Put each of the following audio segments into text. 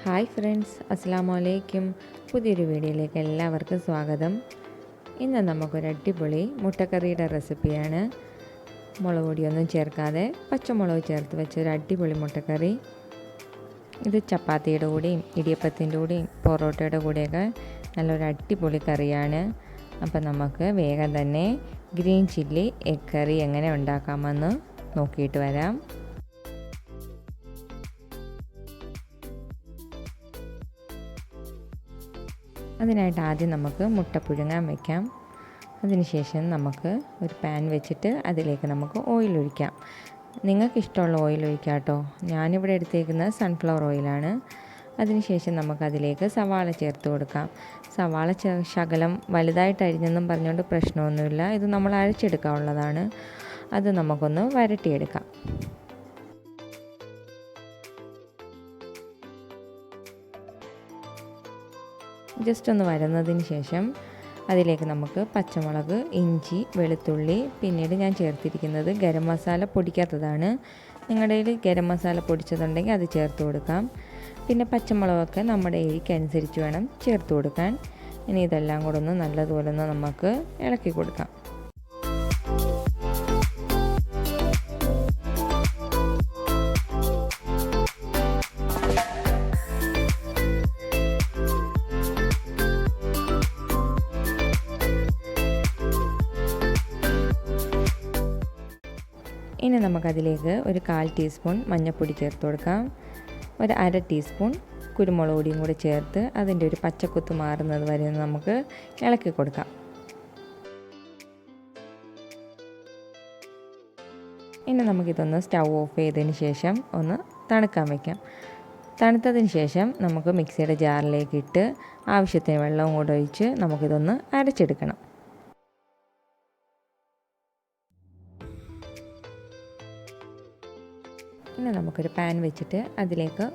Hi friends, അസ്സലാമു അലൈക്കും. പുതിയൊരു വീഡിയോയിലേക്ക് എല്ലാവർക്കും സ്വാഗതം. ഇന്ന് നമുക്കൊരു അടിപൊളി മുട്ടക്കറിയുടെ റെസിപ്പിയാണ്. മുളക് പൊടിയൊന്നും ചേർക്കാതെ പച്ചമുളക് ചേർത്ത് വെച്ച ഒരു അടിപൊളി മുട്ടക്കറി. ഇത് ചപ്പാത്തിയുടെ കൂടെയും ഇടിയപ്പത്തിൻ്റെ കൂടെയും പൊറോട്ടയുടെ കൂടെയൊക്കെ നല്ലൊരു അടിപൊളി കറിയാണ്. അപ്പം നമുക്ക് വേഗം തന്നെ ഗ്രീൻ ചില്ലി എഗ് കറി എങ്ങനെ ഉണ്ടാക്കാമെന്ന് നോക്കിയിട്ട് വരാം. അതിനായിട്ട് ആദ്യം നമുക്ക് മുട്ട പുഴുങ്ങാൻ വയ്ക്കാം. അതിനുശേഷം നമുക്ക് ഒരു പാൻ വെച്ചിട്ട് അതിലേക്ക് നമുക്ക് ഓയിൽ ഒഴിക്കാം. നിങ്ങൾക്ക് ഇഷ്ടമുള്ള ഓയിൽ ഒഴിക്കാം കേട്ടോ. ഞാനിവിടെ എടുത്തേക്കുന്നത് സൺഫ്ലവർ ഓയിലാണ്. അതിനുശേഷം നമുക്കതിലേക്ക് സവാള ചേർത്ത് കൊടുക്കാം. സവാള ശകലം വലുതായിട്ട് അരിഞ്ഞെന്നും പറഞ്ഞുകൊണ്ട് പ്രശ്നമൊന്നുമില്ല. ഇത് നമ്മൾ അരച്ചെടുക്കാനുള്ളതാണ്. അത് നമുക്കൊന്ന് വരട്ടിയെടുക്കാം. ജസ്റ്റ് ഒന്ന് വരുന്നതിന് ശേഷം അതിലേക്ക് നമുക്ക് പച്ചമുളക്, ഇഞ്ചി, വെളുത്തുള്ളി, പിന്നീട് ഞാൻ ചേർത്തിരിക്കുന്നത് ഗരം മസാല പൊടിക്കാത്തതാണ്. നിങ്ങളുടെ കയ്യിൽ ഗരം മസാല പൊടിച്ചതുണ്ടെങ്കിൽ അത് ചേർത്ത് കൊടുക്കാം. പിന്നെ പച്ചമുളകൊക്കെ നമ്മുടെ എരിക്കനുസരിച്ച് വേണം ചേർത്ത് കൊടുക്കാൻ. ഇനി ഇതെല്ലാം കൂടെ ഒന്ന് നല്ലതുപോലെ ഒന്ന് നമുക്ക് ഇളക്കി കൊടുക്കാം. ഇനി നമുക്കതിലേക്ക് ഒരു 1/4 ടീസ്പൂൺ മഞ്ഞൾപ്പൊടി ചേർത്ത് കൊടുക്കാം. ഒരു 1/2 ടീസ്പൂൺ കുരുമുളക് പൊടിയും കൂടി ചേർത്ത് അതിൻ്റെ ഒരു പച്ചക്കുത്ത് മാറുന്നത് വരെ നമുക്ക് ഇളക്കി കൊടുക്കാം. ഇനി നമുക്കിതൊന്ന് സ്റ്റൗ ഓഫ് ചെയ്തതിന് ശേഷം ഒന്ന് തണുക്കാൻ വയ്ക്കാം. തണുത്തതിന് ശേഷം നമുക്ക് മിക്സിയുടെ ജാറിലേക്ക് ഇട്ട് ആവശ്യത്തിന് വെള്ളവും കൂടെ ഒഴിച്ച് നമുക്കിതൊന്ന് അരച്ചെടുക്കണം. ഇനി നമുക്കൊരു പാൻ വെച്ചിട്ട് അതിലേക്ക്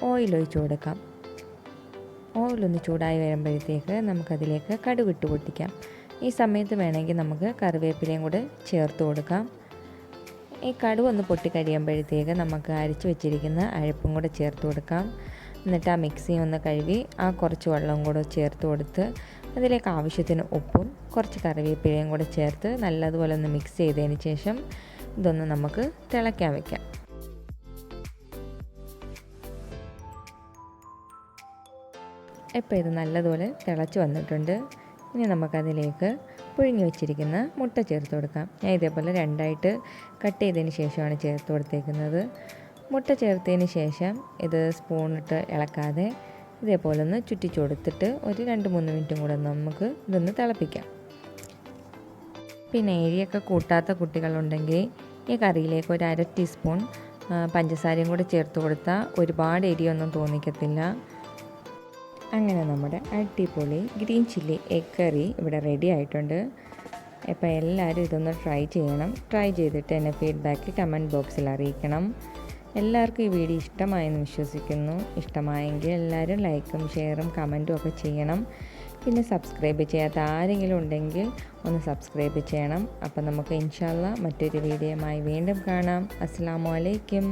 ഓയിൽ ഒഴിച്ച് കൊടുക്കാം. ഓയിലൊന്ന് ചൂടായി വരുമ്പോഴത്തേക്ക് നമുക്കതിലേക്ക് കടുകിട്ട് പൊട്ടിക്കാം. ഈ സമയത്ത് വേണമെങ്കിൽ നമുക്ക് കറിവേപ്പിലയും കൂടെ ചേർത്ത് കൊടുക്കാം. ഈ കടുക് ഒന്ന് പൊട്ടിക്കഴിയുമ്പോഴത്തേക്ക് നമുക്ക് അരച്ച് വെച്ചിരിക്കുന്ന അരപ്പും കൂടെ ചേർത്ത് കൊടുക്കാം. എന്നിട്ട് ആ മിക്സി ഒന്ന് കഴുകി ആ കുറച്ച് വെള്ളവും കൂടെ ചേർത്ത് കൊടുത്ത് അതിലേക്ക് ആവശ്യത്തിന് ഉപ്പും കുറച്ച് കറിവേപ്പിലയും കൂടെ ചേർത്ത് നല്ലതുപോലെ ഒന്ന് മിക്സ് ചെയ്തതിന് ശേഷം ഇതൊന്ന് നമുക്ക് തിളയ്ക്കാൻ വയ്ക്കാം. ഇപ്പോൾ ഇത് നല്ലതുപോലെ തിളച്ച് വന്നിട്ടുണ്ട്. ഇനി നമുക്കതിലേക്ക് പുഴുങ്ങി വെച്ചിരിക്കുന്ന മുട്ട ചേർത്ത് കൊടുക്കാം. ഞാൻ ഇതേപോലെ 2ആയിട്ട് കട്ട് ചെയ്തതിന് ശേഷമാണ് ചേർത്ത് കൊടുത്തേക്കുന്നത്. മുട്ട ചേർത്തതിന് ശേഷം ഇത് സ്പൂണിട്ട് ഇളക്കാതെ ഇതേപോലെ ഒന്ന് ചുറ്റിച്ച് കൊടുത്തിട്ട് ഒരു 2-3 മിനിറ്റും കൂടെ നമുക്ക് ഇതൊന്ന് തിളപ്പിക്കാം. പിന്നെ എരിയൊക്കെ കൂട്ടാത്ത കുട്ടികളുണ്ടെങ്കിൽ ഈ കറിയിലേക്ക് ഒരു 1/2 ടീസ്പൂൺ പഞ്ചസാരയും കൂടെ ചേർത്ത് കൊടുത്താൽ ഒരുപാട് എരിയൊന്നും തോന്നിക്കത്തില്ല. അങ്ങനെ നമ്മുടെ അടിപൊളി ഗ്രീൻ ചില്ലി എഗ് കറി ഇവിടെ റെഡി ആയിട്ടുണ്ട്. അപ്പോൾ എല്ലാവരും ഇതൊന്ന് ട്രൈ ചെയ്യണം. ട്രൈ ചെയ്തിട്ട് എന്നെ ഫീഡ്ബാക്ക് കമൻറ്റ് ബോക്സിൽ അറിയിക്കണം. എല്ലാവർക്കും ഈ വീഡിയോ ഇഷ്ടമായെന്ന് വിശ്വസിക്കുന്നു. ഇഷ്ടമായെങ്കിൽ എല്ലാവരും ലൈക്കും ഷെയറും കമൻറ്റും ഒക്കെ ചെയ്യണം. പിന്നെ സബ്സ്ക്രൈബ് ചെയ്യാത്ത ആരെങ്കിലും ഉണ്ടെങ്കിൽ ഒന്ന് സബ്സ്ക്രൈബ് ചെയ്യണം. അപ്പോൾ നമുക്ക് ഇൻഷാ അല്ലാഹ് മറ്റൊരു വീഡിയോയുമായി വീണ്ടും കാണാം. അസ്സലാമു അലൈക്കും.